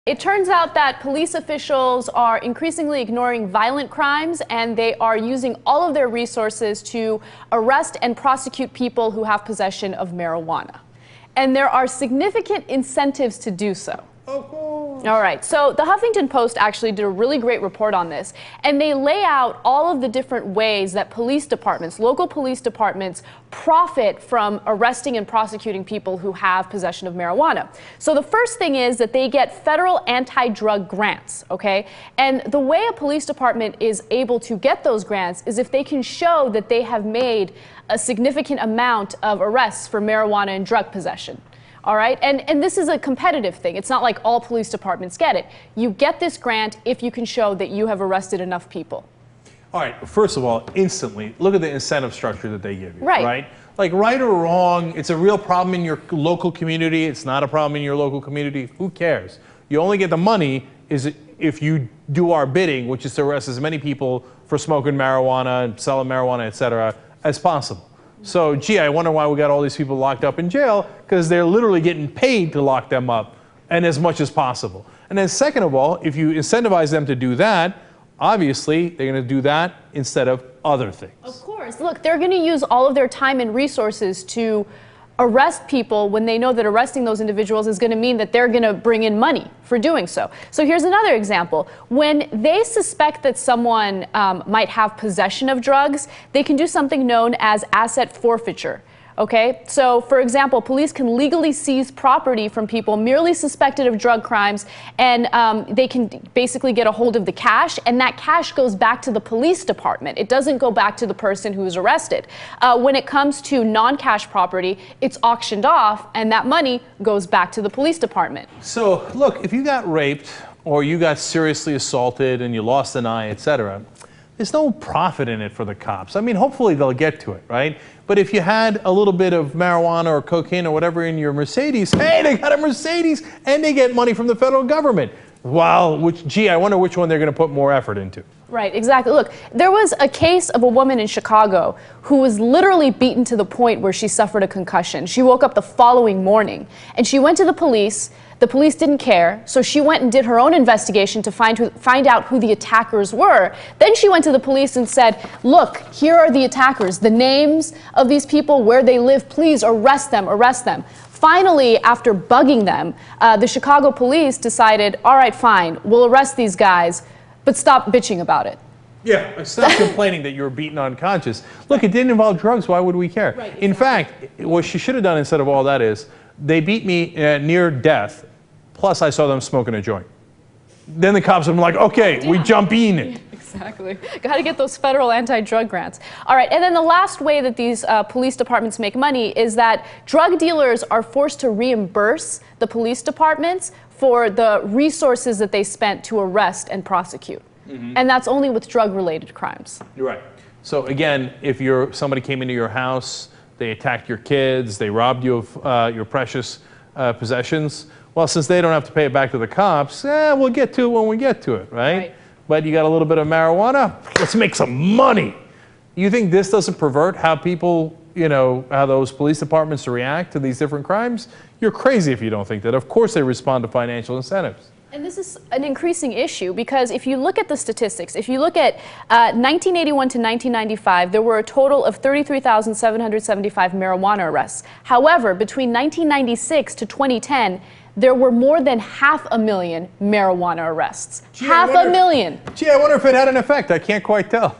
It turns out that police officials are increasingly ignoring violent crimes, and they are using all of their resources to arrest and prosecute people who have possession of marijuana. And there are significant incentives to do so. Of course. All right, so the Huffington Post actually did a really great report on this, and they lay out all of the different ways that police departments, local police departments, profit from arresting and prosecuting people who have possession of marijuana. So the first thing is that they get federal anti-drug grants, okay? And the way a police department is able to get those grants is if they can show that they have made a significant amount of arrests for marijuana and drug possession. All right, and this is a competitive thing. It's not like all police departments get it. You get this grant if you can show that you have arrested enough people. All right, first of all, instantly, look at the incentive structure that they give you, right? Like, right or wrong, it's a real problem in your local community. It's not a problem in your local community. Who cares? You only get the money if you do our bidding, which is to arrest as many people for smoking marijuana and selling marijuana, et cetera, as possible. So, gee, I wonder why we got all these people locked up in jail, because they're literally getting paid to lock them up, and as much as possible. And then second of all, if you incentivize them to do that, obviously they're going to do that instead of other things. Of course. Look, they're going to use all of their time and resources to arrest people when they know that arresting those individuals is going to mean that they're going to bring in money for doing so. So here's another example. When they suspect that someone might have possession of drugs, they can do something known as asset forfeiture. Okay, so for example, police can legally seize property from people merely suspected of drug crimes, and they can basically get a hold of the cash, and that cash goes back to the police department. It doesn't go back to the person who's arrested. When it comes to non-cash property, it's auctioned off, and that money goes back to the police department. So look, if you got raped or you got seriously assaulted and you lost an eye, etc., there's no profit in it for the cops. I mean, hopefully they'll get to it, right? But if you had a little bit of marijuana or cocaine or whatever in your Mercedes, hey, they got a Mercedes and they get money from the federal government. Wow, gee, I wonder which one they're going to put more effort into. Right, exactly. Look, there was a case of a woman in Chicago who was literally beaten to the point where she suffered a concussion. She woke up the following morning and she went to the police. The police didn't care, so she went and did her own investigation to find out who the attackers were. Then she went to the police and said, look, here are the attackers, the names of these people, where they live, please arrest them, arrest them. Finally, after bugging them, the Chicago police decided, all right, fine, we'll arrest these guys, but stop bitching about it. Yeah, stop complaining that you were beaten unconscious. Look, it didn't involve drugs, why would we care? Right, exactly. In fact, what she should have done instead of all that is, they beat me near death, plus I saw them smoking a joint. Then the cops would be like, okay, we jump in. Yeah, exactly. Got to get those federal anti-drug grants. All right, and then the last way that these police departments make money is that drug dealers are forced to reimburse the police departments for the resources that they spent to arrest and prosecute. And that's only with drug-related crimes. You're right. So again, if somebody came into your house, they attacked your kids, they robbed you of your precious possessions, well, since they don't have to pay it back to the cops, we'll get to it when we get to it, right? But you got a little bit of marijuana, let's make some money. You think this doesn't pervert how people, how those police departments react to these different crimes? You're crazy if you don't think that. Of course they respond to financial incentives. And this is an increasing issue because if you look at the statistics, if you look at 1981 to 1995, there were a total of 33,775 marijuana arrests. However, between 1996 to 2010, there were more than 500,000 marijuana arrests. Gee, 500,000. Gee, I wonder if it had an effect. I can't quite tell.